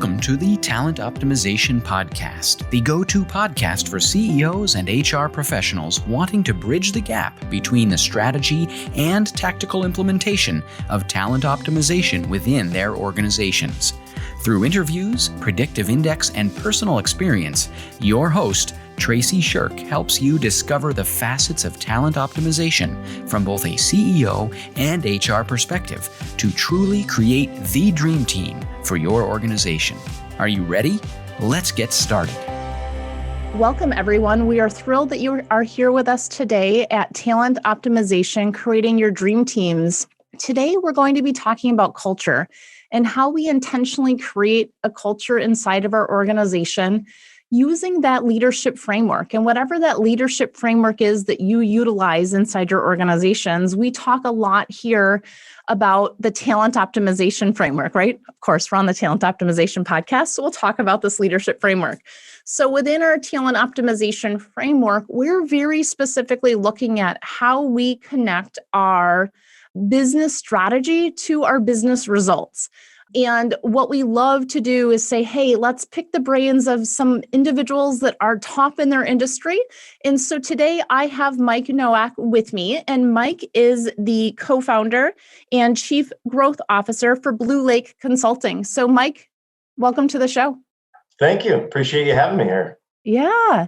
Welcome to the Talent Optimization Podcast, the go-to podcast for CEOs and HR professionals wanting to bridge the gap between the strategy and tactical implementation of talent optimization within their organizations. Through interviews, predictive index, and personal experience, your host, Tracy Shirk, helps you discover the facets of talent optimization from both a CEO and HR perspective to truly create the dream team for your organization. Are you ready? Let's get started. Welcome, everyone. We are thrilled that you are here with us today at Talent Optimization, creating your dream teams. Today, we're going to be talking about culture and how we intentionally create a culture inside of our organization using that leadership framework. And whatever that leadership framework is that you utilize inside your organizations, we talk a lot here about the talent optimization framework, right? Of course, we're on the Talent Optimization Podcast, so we'll talk about this leadership framework. So within our talent optimization framework, we're very specifically looking at how we connect our business strategy to our business results. And what we love to do is say, hey, let's pick the brains of some individuals that are top in their industry. And so today I have Micahel Noack with me, and Mike is the co-founder and chief growth officer for Blue Lake Consulting. So Mike, welcome to the show. Thank you. Appreciate you having me here. Yeah.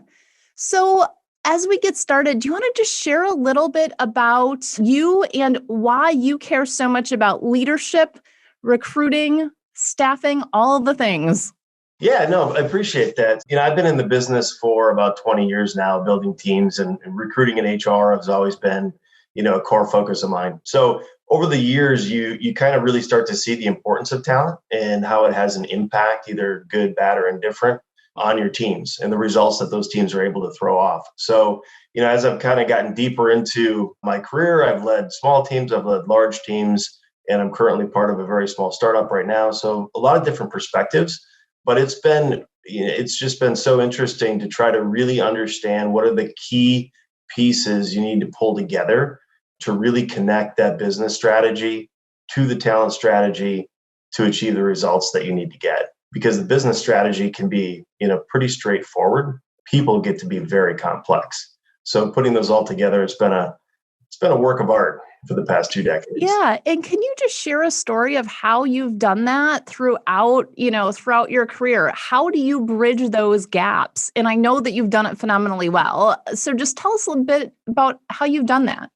So as we get started, do you want to just share a little bit about you and why you care so much about leadership, recruiting, staffing, all of the things? Yeah, no, I appreciate that. I've been in the business for about 20 years now, building teams, and recruiting in HR has always been, a core focus of mine. So over the years, you kind of really start to see the importance of talent and how it has an impact, either good, bad, or indifferent, on your teams and the results that those teams are able to throw off. So, as I've kind of gotten deeper into my career, I've led small teams, I've led large teams, and I'm currently part of a very small startup right now. So a lot of different perspectives, but it's just been so interesting to try to really understand what are the key pieces you need to pull together to really connect that business strategy to the talent strategy to achieve the results that you need to get. Because the business strategy can be, pretty straightforward. People get to be very complex. So putting those all together, it's been a work of art for the past 2 decades. Yeah. And can you just share a story of how you've done that throughout your career? How do you bridge those gaps? And I know that you've done it phenomenally well. So just tell us a little bit about how you've done that.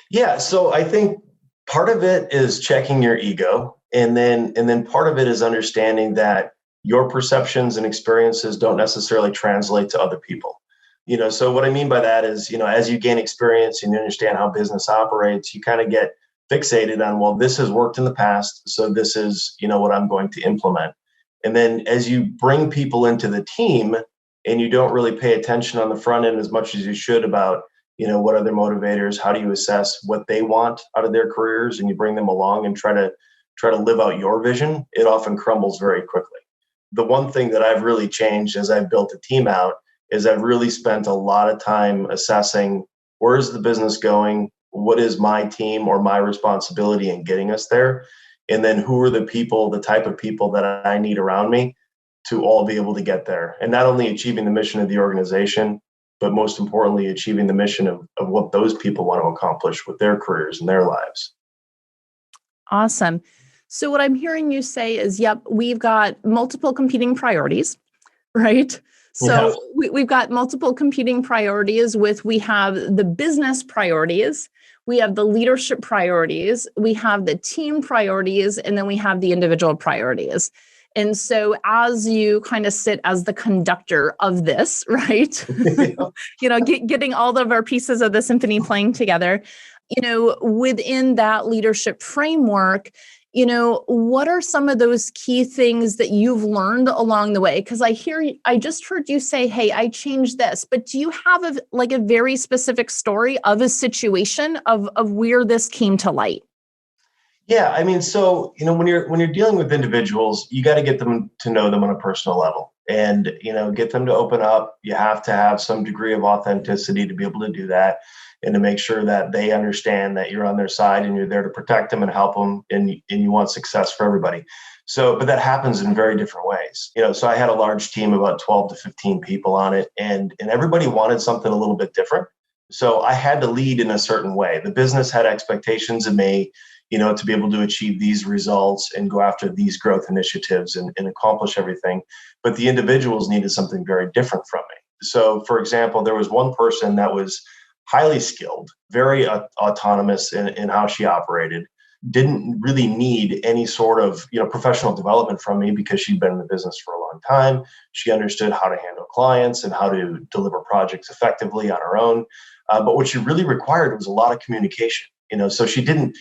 Yeah. So I think part of it is checking your ego. And then part of it is understanding that your perceptions and experiences don't necessarily translate to other people. So what I mean by that is, as you gain experience and you understand how business operates, you kind of get fixated on, well, this has worked in the past, so this is, what I'm going to implement. And then as you bring people into the team and you don't really pay attention on the front end as much as you should about, what are their motivators, how do you assess what they want out of their careers, and you bring them along and try to live out your vision, it often crumbles very quickly. The one thing that I've really changed as I've built a team out is I've really spent a lot of time assessing where is the business going, what is my team or my responsibility in getting us there, and then who are the type of people that I need around me to all be able to get there. And not only achieving the mission of the organization, but most importantly, achieving the mission of what those people want to accomplish with their careers and their lives. Awesome. So what I'm hearing you say is, yep, we've got multiple competing priorities, right? So we've got multiple competing priorities we have the business priorities, we have the leadership priorities, we have the team priorities, and then we have the individual priorities. And so as you kind of sit as the conductor of this, right? Getting all of our pieces of the symphony playing together, within that leadership framework, what are some of those key things that you've learned along the way? Because I just heard you say, hey, I changed this, but do you have a very specific story of a situation of where this came to light? Yeah, I mean, so, when you're dealing with individuals, you got to get them to know them on a personal level and, get them to open up. You have to have some degree of authenticity to be able to do that. and to make sure that they understand that you're on their side and you're there to protect them and help them, and you want success for everybody. So, but that happens in very different ways. So I had a large team, about 12 to 15 people on it, and everybody wanted something a little bit different. So I had to lead in a certain way. The business had expectations of me, to be able to achieve these results and go after these growth initiatives and accomplish everything. But the individuals needed something very different from me. So, for example, there was one person that was highly skilled, very autonomous in how she operated, didn't really need any sort of professional development from me because she'd been in the business for a long time. She understood how to handle clients and how to deliver projects effectively on her own. But what she really required was a lot of communication. So she didn't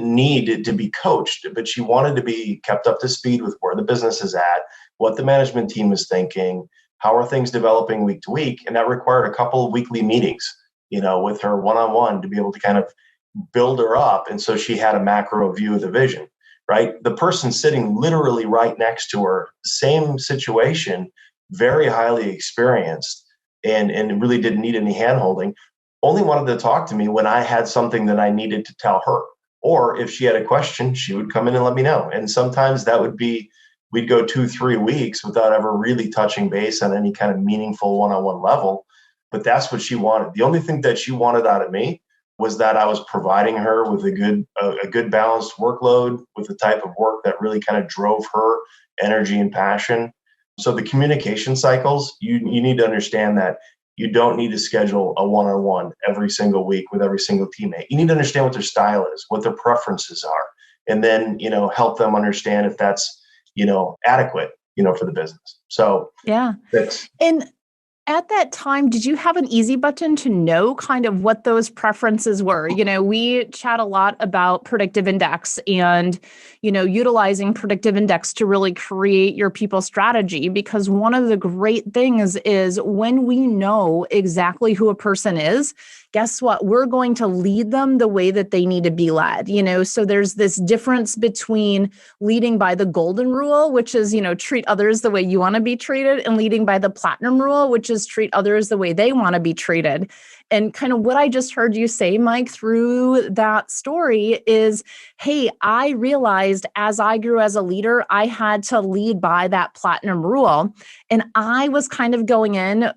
need to be coached, but she wanted to be kept up to speed with where the business is at, what the management team is thinking, how are things developing week to week, and that required a couple of weekly meetings, with her one-on-one to be able to kind of build her up. And so she had a macro view of the vision, right? The person sitting literally right next to her, same situation, very highly experienced and really didn't need any handholding, only wanted to talk to me when I had something that I needed to tell her. Or if she had a question, she would come in and let me know. And sometimes that would be, we'd go 2-3 weeks without ever really touching base on any kind of meaningful one-on-one level. But that's what she wanted. The only thing that she wanted out of me was that I was providing her with a good balanced workload, with the type of work that really kind of drove her energy and passion. So the communication cycles, you need to understand that you don't need to schedule a one-on-one every single week with every single teammate. You need to understand what their style is, what their preferences are, and then, help them understand if that's, adequate, for the business. So Yeah. And at that time, did you have an easy button to know kind of what those preferences were? We chat a lot about predictive index and, utilizing predictive index to really create your people strategy, because one of the great things is when we know exactly who a person is, guess what? We're going to lead them the way that they need to be led, so there's this difference between leading by the golden rule, which is, treat others the way you want to be treated, and leading by the platinum rule, which is treat others the way they want to be treated. And kind of what I just heard you say, Mike, through that story is, hey, I realized as I grew as a leader, I had to lead by that platinum rule. And I was kind of going in,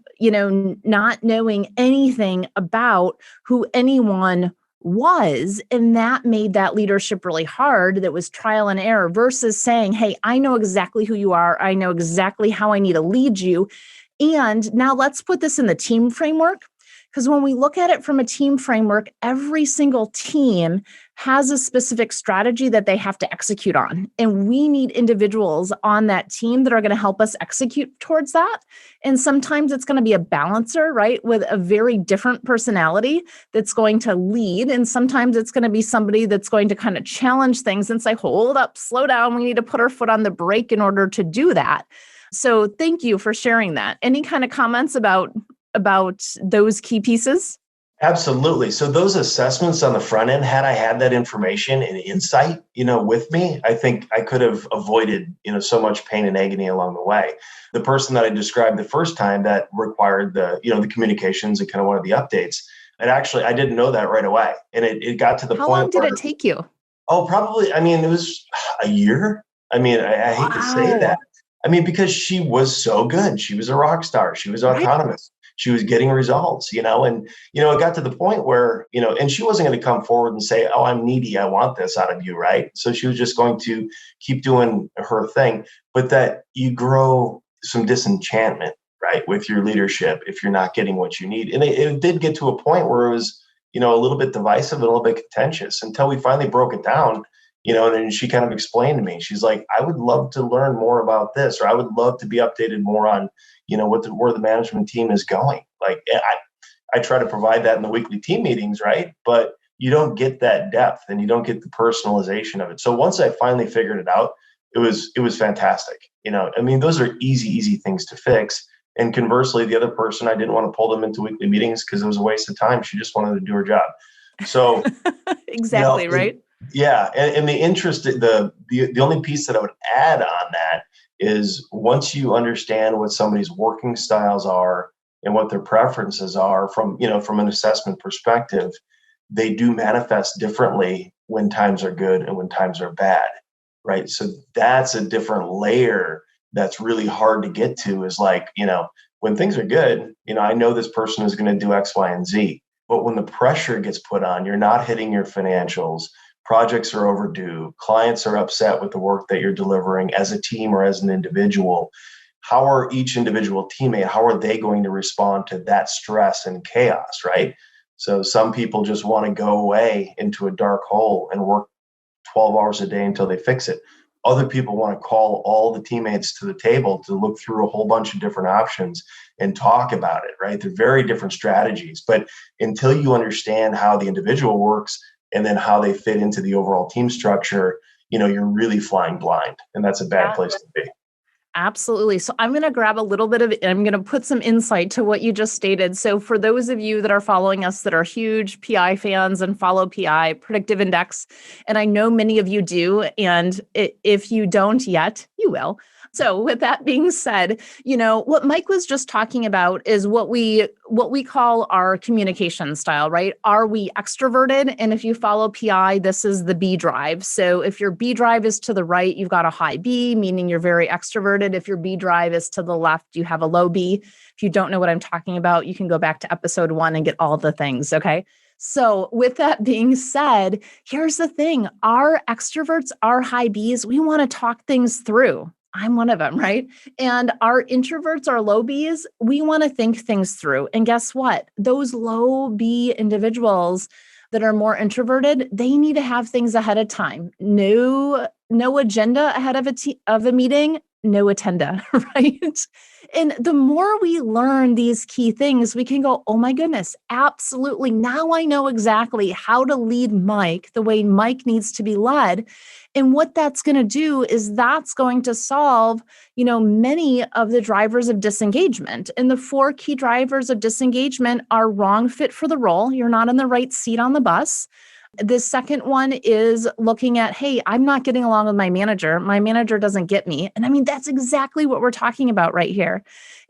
not knowing anything about who anyone was. And that made that leadership really hard. That was trial and error versus saying, hey, I know exactly who you are. I know exactly how I need to lead you. And now let's put this in the team framework. Because when we look at it from a team framework, every single team has a specific strategy that they have to execute on. And we need individuals on that team that are going to help us execute towards that. And sometimes it's going to be a balancer, right, with a very different personality that's going to lead. And sometimes it's going to be somebody that's going to kind of challenge things and say, hold up, slow down. We need to put our foot on the brake in order to do that. So thank you for sharing that. Any kind of comments about those key pieces? Absolutely. So those assessments on the front end, had I had that information and insight, with me, I think I could have avoided, so much pain and agony along the way. The person that I described the first time that required the communications and kind of one of the updates, and actually I didn't know that right away. And it got to the point. How long did it take you? Oh, probably, it was a year. I hate to say that. Because she was so good. She was a rock star. She was autonomous. She was getting results, and, it got to the point where, and she wasn't going to come forward and say, oh, I'm needy. I want this out of you. Right. So she was just going to keep doing her thing, but that you grow some disenchantment, right, with your leadership if you're not getting what you need. And it did get to a point where it was, a little bit divisive, a little bit contentious, until we finally broke it down. And then she kind of explained to me, she's like, I would love to learn more about this, or I would love to be updated more on, where the management team is going. Like I try to provide that in the weekly team meetings, right? But you don't get that depth and you don't get the personalization of it. So once I finally figured it out, it was fantastic. Those are easy things to fix. And conversely, the other person, I didn't want to pull them into weekly meetings because it was a waste of time. She just wanted to do her job. So exactly, right? Yeah. And the interest, the only piece that I would add on that is once you understand what somebody's working styles are and what their preferences are from an assessment perspective, they do manifest differently when times are good and when times are bad, right? So that's a different layer that's really hard to get to, is like, when things are good, I know this person is going to do X, Y, and Z. But when the pressure gets put on, you're not hitting your financials, projects are overdue, clients are upset with the work that you're delivering as a team or as an individual. How are each individual teammate, how are they going to respond to that stress and chaos, right? So some people just want to go away into a dark hole and work 12 hours a day until they fix it. Other people want to call all the teammates to the table to look through a whole bunch of different options and talk about it, right? They're very different strategies. But until you understand how the individual works and then how they fit into the overall team structure, you're really flying blind. And that's a bad place to be. Absolutely. So I'm going to grab a little bit of, I'm going to put some insight to what you just stated. So for those of you that are following us that are huge PI fans and follow PI, Predictive Index, and I know many of you do, and if you don't yet, you will. So with that being said, what Mike was just talking about is what we call our communication style, right? Are we extroverted? And if you follow PI, this is the B drive. So if your B drive is to the right, you've got a high B, meaning you're very extroverted. If your B drive is to the left, you have a low B. If you don't know what I'm talking about, you can go back to episode 1 and get all the things, okay? So with that being said, here's the thing. Our extroverts, our high Bs, we want to talk things through. I'm one of them, right? And our introverts, our low Bs, we want to think things through. And guess what? Those low B individuals that are more introverted, they need to have things ahead of time. No agenda ahead of a meeting, no attenda, right? And the more we learn these key things, we can go, oh my goodness, absolutely. Now I know exactly how to lead Mike the way Mike needs to be led. And what that's going to do is that's going to solve, many of the drivers of disengagement. And the 4 key drivers of disengagement are wrong fit for the role. You're not in the right seat on the bus. The second one is looking at, hey, I'm not getting along with my manager. My manager doesn't get me. And I mean, that's exactly what we're talking about right here,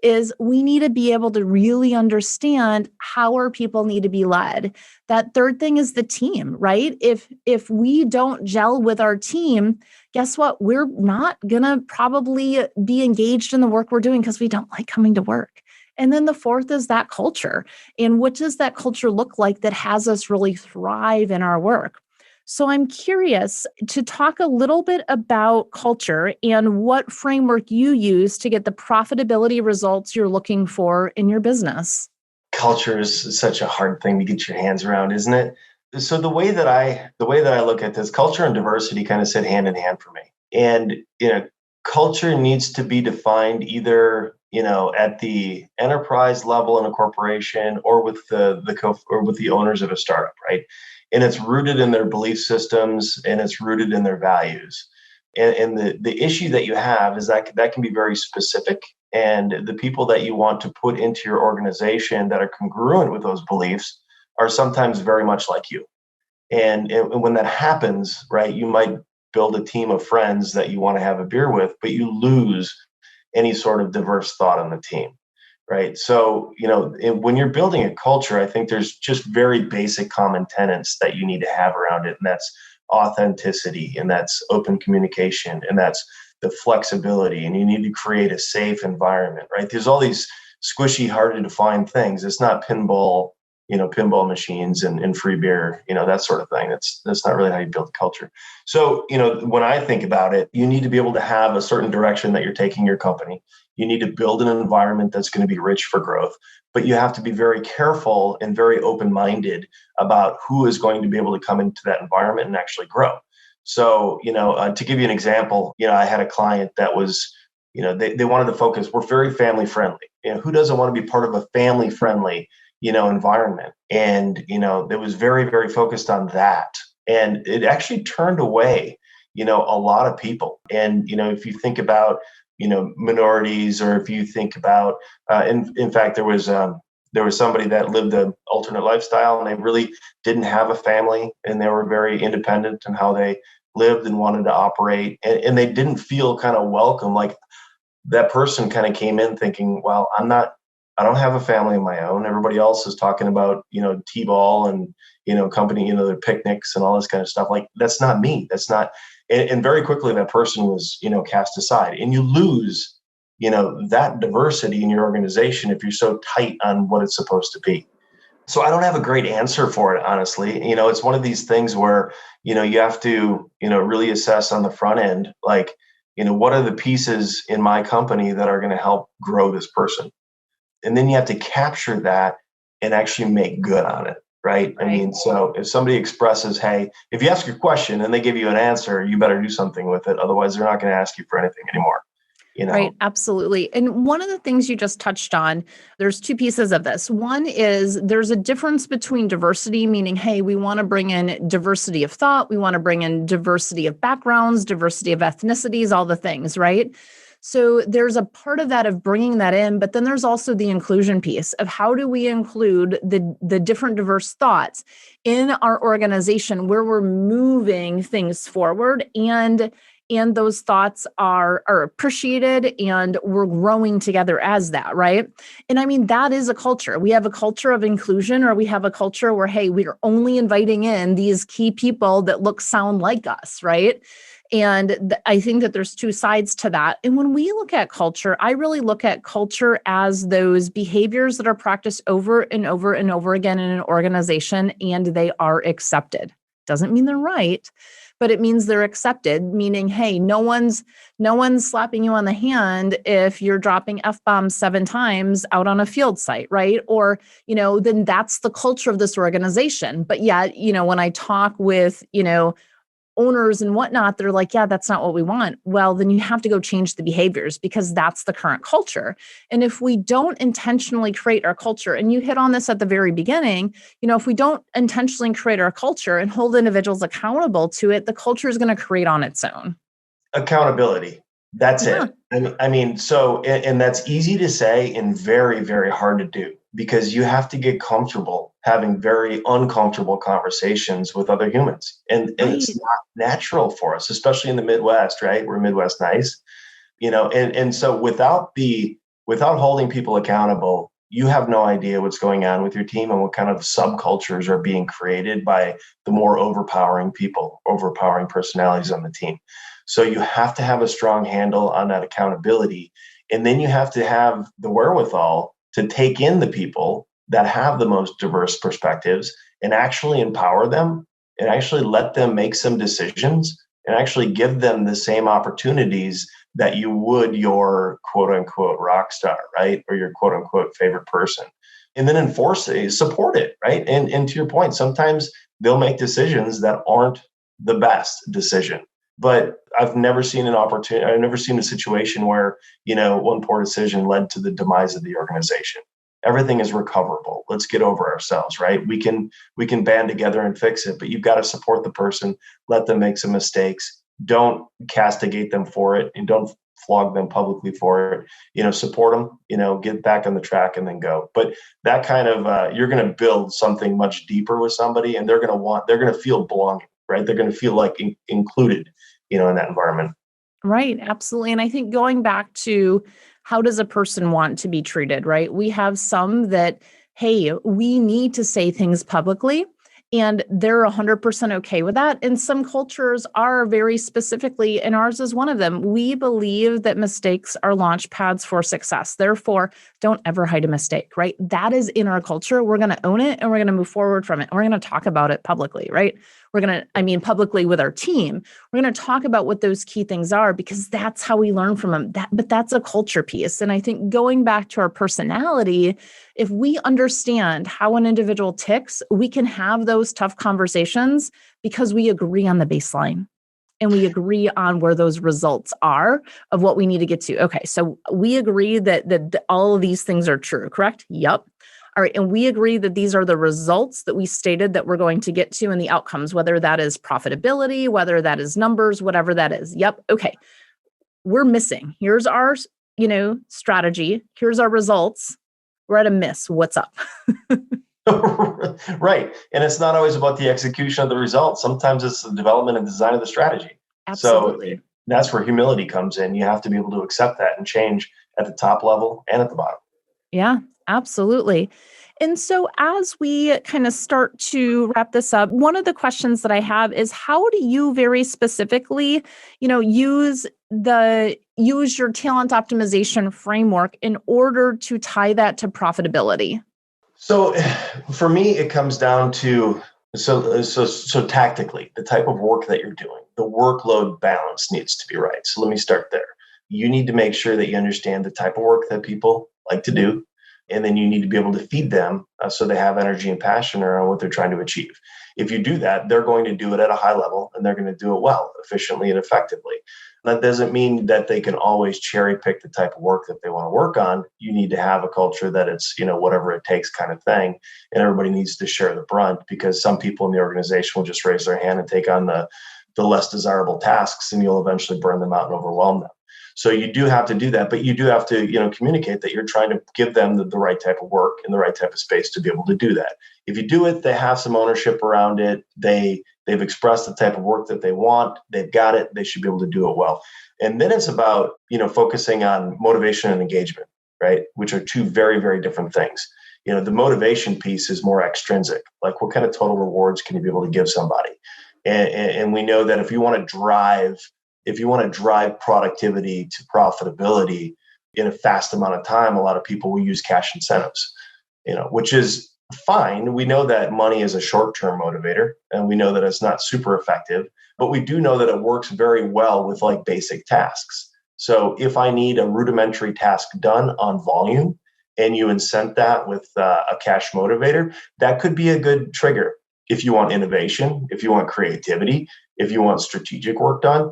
is we need to be able to really understand how our people need to be led. That third thing is the team, right? If we don't gel with our team, guess what? We're not going to probably be engaged in the work we're doing because we don't like coming to work. And then the fourth is that culture. And what does that culture look like that has us really thrive in our work? So I'm curious to talk a little bit about culture and what framework you use to get the profitability results you're looking for in your business. Culture is such a hard thing to get your hands around, isn't it? So the way that I look at this, culture and diversity kind of sit hand in hand for me. And culture needs to be defined either at the enterprise level in a corporation or with the owners of a startup, right? And it's rooted in their belief systems and it's rooted in their values. And the issue that you have is that can be very specific. And the people that you want to put into your organization that are congruent with those beliefs are sometimes very much like you. And when that happens, right, you might build a team of friends that you want to have a beer with, but you lose any sort of diverse thought on the team, right? So, when you're building a culture, I think there's just very basic common tenets that you need to have around it. And that's authenticity, and that's open communication, and that's the flexibility. And you need to create a safe environment, right? There's all these squishy, hard to define things. It's not pinball machines and free beer, that sort of thing. That's not really how you build a culture. So, when I think about it, you need to be able to have a certain direction that you're taking your company. You need to build an environment that's going to be rich for growth, but you have to be very careful and very open-minded about who is going to be able to come into that environment and actually grow. So, to give you an example, I had a client that was, they wanted to focus. We're very family friendly. Who doesn't want to be part of a family friendly environment? And, it was very, very focused on that. And it actually turned away, a lot of people. And, if you think about, minorities, or if you think about, in fact, there was somebody that lived an alternate lifestyle and they really didn't have a family and they were very independent in how they lived and wanted to operate. And they didn't feel kind of welcome. Like that person kind of came in thinking, well, I'm not I don't have a family of my own. Everybody else is talking about, T-ball and, company, their picnics and all this kind of stuff. Like, that's not me. That's not, and very quickly that person was, cast aside, and you lose, that diversity in your organization if you're so tight on what it's supposed to be. So I don't have a great answer for it, honestly. It's one of these things where, you have to, really assess on the front end, like, what are the pieces in my company that are going to help grow this person? And then you have to capture that and actually make good on it. Right. I mean, so if somebody expresses, hey, if you ask your question and they give you an answer, you better do something with it. Otherwise, they're not going to ask you for anything anymore. Right. Absolutely. And one of the things you just touched on, there's two pieces of this. One is there's a difference between diversity, meaning, hey, we want to bring in diversity of thought. We want to bring in diversity of backgrounds, diversity of ethnicities, all the things, right? So there's a part of that of bringing that in, but then there's also the inclusion piece of how do we include the different diverse thoughts in our organization where we're moving things forward, and those thoughts are appreciated, and we're growing together as that, right? And I mean, that is a culture. We have a culture of inclusion, or we have a culture where, hey, we're only inviting in these key people that look, sound like us, right? And I think that there's two sides to that. And when we look at culture, I really look at culture as those behaviors that are practiced over and over and over again in an organization, and they are accepted. Doesn't mean they're right, but it means they're accepted, meaning, hey, no one's slapping you on the hand if you're dropping F-bombs 7 times out on a field site, right? Or, then that's the culture of this organization. But yet, when I talk with, owners and whatnot, they're like, yeah, that's not what we want. Well, then you have to go change the behaviors because that's the current culture. And if we don't intentionally create our culture, and you hit on this at the very beginning, if we don't intentionally create our culture and hold individuals accountable to it, the culture is going to create on its own. Accountability. That's it. I mean, so, and that's easy to say and very, very hard to do, because you have to get comfortable having very uncomfortable conversations with other humans. And it's not natural for us, especially in the Midwest, right? We're Midwest nice, and so without holding people accountable, you have no idea what's going on with your team and what kind of subcultures are being created by the more overpowering personalities on the team. So you have to have a strong handle on that accountability. And then you have to have the wherewithal to take in the people that have the most diverse perspectives and actually empower them and actually let them make some decisions and actually give them the same opportunities that you would your quote unquote rock star, right? Or your quote unquote favorite person. And then support it, right? And to your point, sometimes they'll make decisions that aren't the best decision. But I've never seen a situation where, one poor decision led to the demise of the organization. Everything is recoverable. Let's get over ourselves, right? We can band together and fix it, but you've got to support the person, let them make some mistakes. Don't castigate them for it, and don't flog them publicly for it. Support them, get back on the track and then go. But that kind of, you're going to build something much deeper with somebody, and they're going to feel belonging, right? They're going to feel like included, in that environment. Right. Absolutely. And I think going back to how does a person want to be treated, right? We have some that, hey, we need to say things publicly, and they're 100% okay with that. And some cultures are very specifically, and ours is one of them. We believe that mistakes are launch pads for success. Therefore, don't ever hide a mistake, right? That is in our culture. We're going to own it, and we're going to move forward from it. We're going to talk about it publicly, right? Publicly with our team, we're going to talk about what those key things are, because that's how we learn from them. But that's a culture piece. And I think going back to our personality, if we understand how an individual ticks, we can have those tough conversations because we agree on the baseline and we agree on where those results are of what we need to get to. Okay, so we agree that all of these things are true, correct? Yep. All right. And we agree that these are the results that we stated that we're going to get to, and the outcomes, whether that is profitability, whether that is numbers, whatever that is. Yep. Okay. We're missing. Here's our, strategy. Here's our results. We're at a miss. What's up? Right. And it's not always about the execution of the results. Sometimes it's the development and design of the strategy. Absolutely. So that's where humility comes in. You have to be able to accept that and change at the top level and at the bottom. Yeah, Absolutely. And so, as we kind of start to wrap this up, one of the questions that I have is, how do you very specifically, use your talent optimization framework in order to tie that to profitability? So for me, it comes down to so tactically, the type of work that you're doing, the workload balance needs to be right. So let me start there. You need to make sure that you understand the type of work that people like to do. And then you need to be able to feed them so they have energy and passion around what they're trying to achieve. If you do that, they're going to do it at a high level and they're going to do it well, efficiently, and effectively. That doesn't mean that they can always cherry pick the type of work that they want to work on. You need to have a culture that it's, whatever it takes kind of thing. And everybody needs to share the brunt, because some people in the organization will just raise their hand and take on the less desirable tasks, and you'll eventually burn them out and overwhelm them. So you do have to do that, but you do have to, communicate that you're trying to give them the right type of work and the right type of space to be able to do that. If you do it, they have some ownership around it. They've expressed the type of work that they want. They've got it. They should be able to do it well. And then it's about, focusing on motivation and engagement, right? Which are two very, very different things. The motivation piece is more extrinsic. Like, what kind of total rewards can you be able to give somebody? And we know that if you want to drive productivity to profitability in a fast amount of time, a lot of people will use cash incentives, which is fine. We know that money is a short-term motivator, and we know that it's not super effective, but we do know that it works very well with like basic tasks. So if I need a rudimentary task done on volume and you incent that with a cash motivator, that could be a good trigger. If you want innovation, if you want creativity, if you want strategic work done,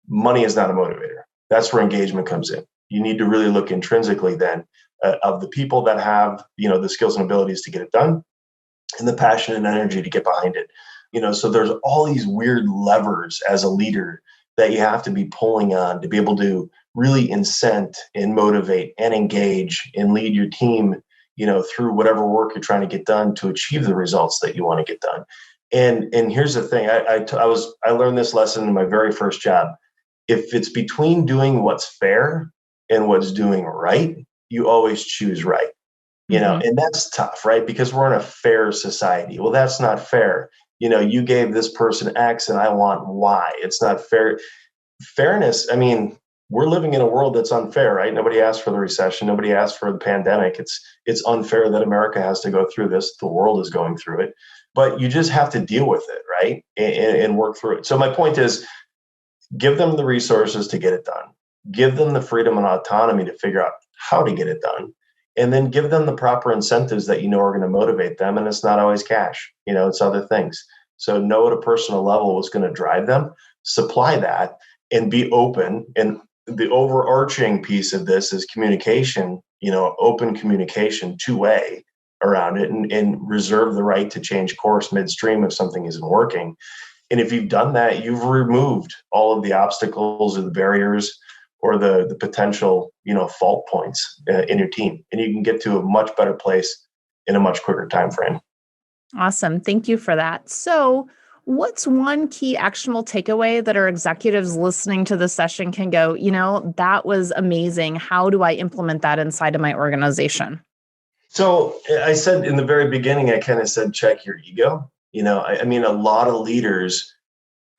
money is not a motivator. That's where engagement comes in. You need to really look intrinsically then of the people that have, the skills and abilities to get it done, and the passion and energy to get behind it. So there's all these weird levers as a leader that you have to be pulling on to be able to really incent and motivate and engage and lead your team, through whatever work you're trying to get done to achieve the results that you want to get done. And here's the thing. I learned this lesson in my very first job. If it's between doing what's fair and what's doing right, you always choose right. And that's tough, right? Because we're in a fair society. Well, that's not fair. You gave this person X and I want Y. It's not fair. Fairness, I mean, we're living in a world that's unfair, right? Nobody asked for the recession. Nobody asked for the pandemic. It's unfair that America has to go through this. The world is going through it. But you just have to deal with it, right? And work through it. So my point is, give them the resources to get it done. Give them the freedom and autonomy to figure out how to get it done. And then give them the proper incentives that are going to motivate them. And it's not always cash, it's other things. So know at a personal level what's going to drive them, supply that, and be open. And the overarching piece of this is communication, open communication, two-way around it, and reserve the right to change course midstream if something isn't working. And if you've done that, you've removed all of the obstacles or the barriers or the potential, fault points in your team, and you can get to a much better place in a much quicker time frame. Awesome. Thank you for that. So, what's one key actionable takeaway that our executives listening to this session can go, that was amazing. How do I implement that inside of my organization? So I said in the very beginning, I kind of said, check your ego. I mean, a lot of leaders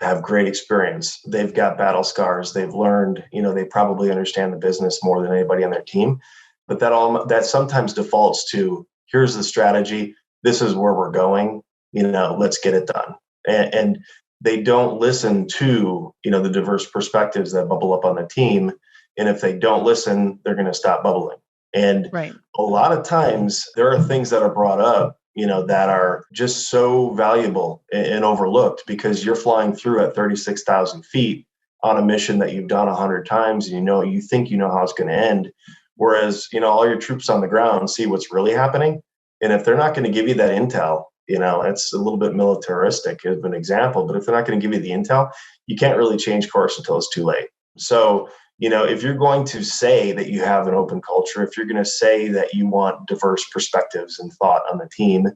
have great experience. They've got battle scars. They've learned, they probably understand the business more than anybody on their team. But that sometimes defaults to, here's the strategy. This is where we're going. Let's get it done. And they don't listen to, the diverse perspectives that bubble up on the team. And if they don't listen, they're going to stop bubbling. And right. A lot of times there are things that are brought up, that are just so valuable and overlooked, because you're flying through at 36,000 feet on a mission that you've done 100 times, and you think how it's going to end. Whereas, all your troops on the ground see what's really happening. And if they're not going to give you that intel, it's a little bit militaristic of an example, but if they're not going to give you the intel, you can't really change course until it's too late. So, if you're going to say that you have an open culture, if you're going to say that you want diverse perspectives and thought on the team,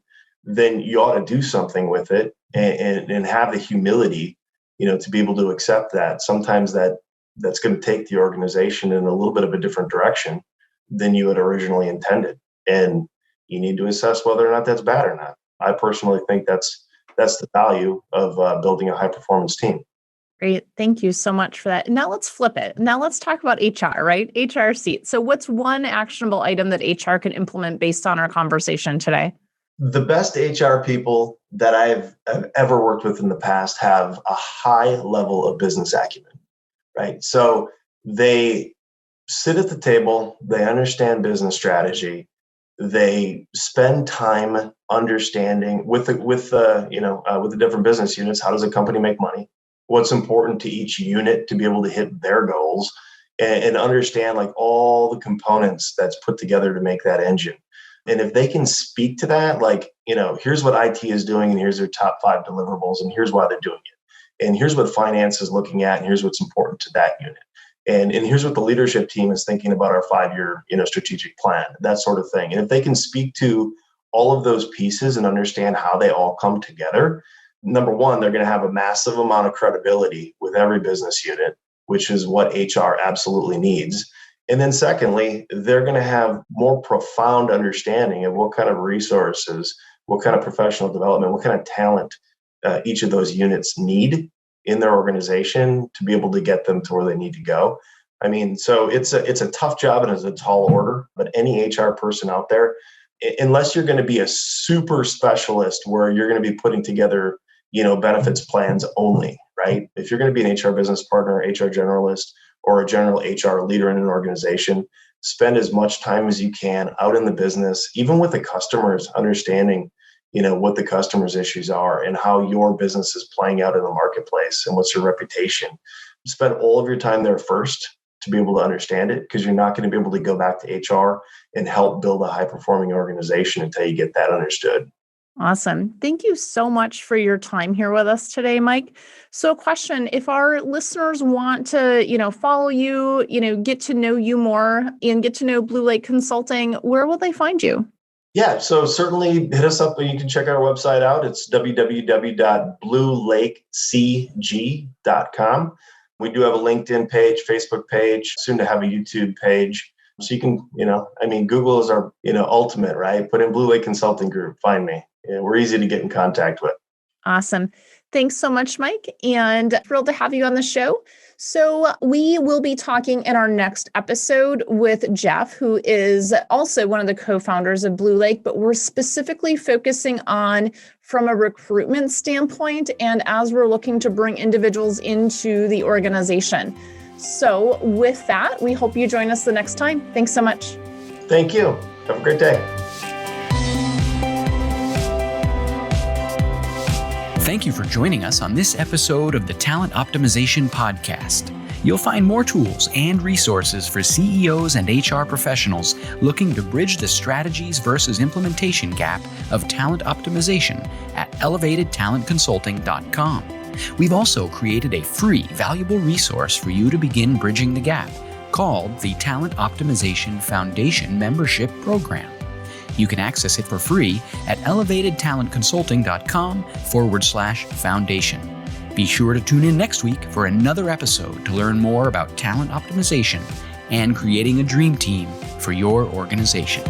then you ought to do something with it and have the humility, to be able to accept that. Sometimes that's going to take the organization in a little bit of a different direction than you had originally intended. And you need to assess whether or not that's bad or not. I personally think that's the value of building a high performance team. Great. Thank you so much for that. Now let's flip it. Now let's talk about HR, right? HR seat. So what's one actionable item that HR can implement based on our conversation today? The best HR people that I've ever worked with in the past have a high level of business acumen, right? So they sit at the table, they understand business strategy, they spend time understanding with the different business units, how does a company make money? What's important to each unit to be able to hit their goals, and understand like all the components that's put together to make that engine. And if they can speak to that, like, here's what IT is doing, and here's their top 5 deliverables, and here's why they're doing it. And here's what finance is looking at, and here's what's important to that unit. And here's what the leadership team is thinking about our 5-year, strategic plan, that sort of thing. And if they can speak to all of those pieces and understand how they all come together, number one, they're going to have a massive amount of credibility with every business unit, which is what HR absolutely needs. And then secondly, they're going to have more profound understanding of what kind of resources, what kind of professional development, what kind of talent each of those units need in their organization to be able to get them to where they need to go. I mean, so it's a tough job and it's a tall order, but any HR person out there, unless you're going to be a super specialist where you're going to be putting together, benefits plans only, right? If you're going to be an HR business partner, HR generalist, or a general HR leader in an organization, spend as much time as you can out in the business, even with the customers, understanding, what the customer's issues are and how your business is playing out in the marketplace and what's your reputation. Spend all of your time there first to be able to understand it, because you're not going to be able to go back to HR and help build a high-performing organization until you get that understood. Awesome. Thank you so much for your time here with us today, Mike. So question, if our listeners want to, follow you, get to know you more and get to know Blue Lake Consulting, where will they find you? Yeah, so certainly hit us up. You can check our website out. It's www.bluelakecg.com. We do have a LinkedIn page, Facebook page, soon to have a YouTube page. So you can, Google is our, ultimate, right? Put in Blue Lake Consulting Group, find me. We're easy to get in contact with. Awesome. Thanks so much, Mike, and thrilled to have you on the show. So we will be talking in our next episode with Jeff, who is also one of the co-founders of Blue Lake, but we're specifically focusing on from a recruitment standpoint and as we're looking to bring individuals into the organization. So with that, we hope you join us the next time. Thanks so much. Thank you. Have a great day. Thank you for joining us on this episode of the Talent Optimization Podcast. You'll find more tools and resources for CEOs and HR professionals looking to bridge the strategies versus implementation gap of talent optimization at elevatedtalentconsulting.com. We've also created a free, valuable resource for you to begin bridging the gap called the Talent Optimization Foundation Membership Program. You can access it for free at elevatedtalentconsulting.com/foundation. Be sure to tune in next week for another episode to learn more about talent optimization and creating a dream team for your organization.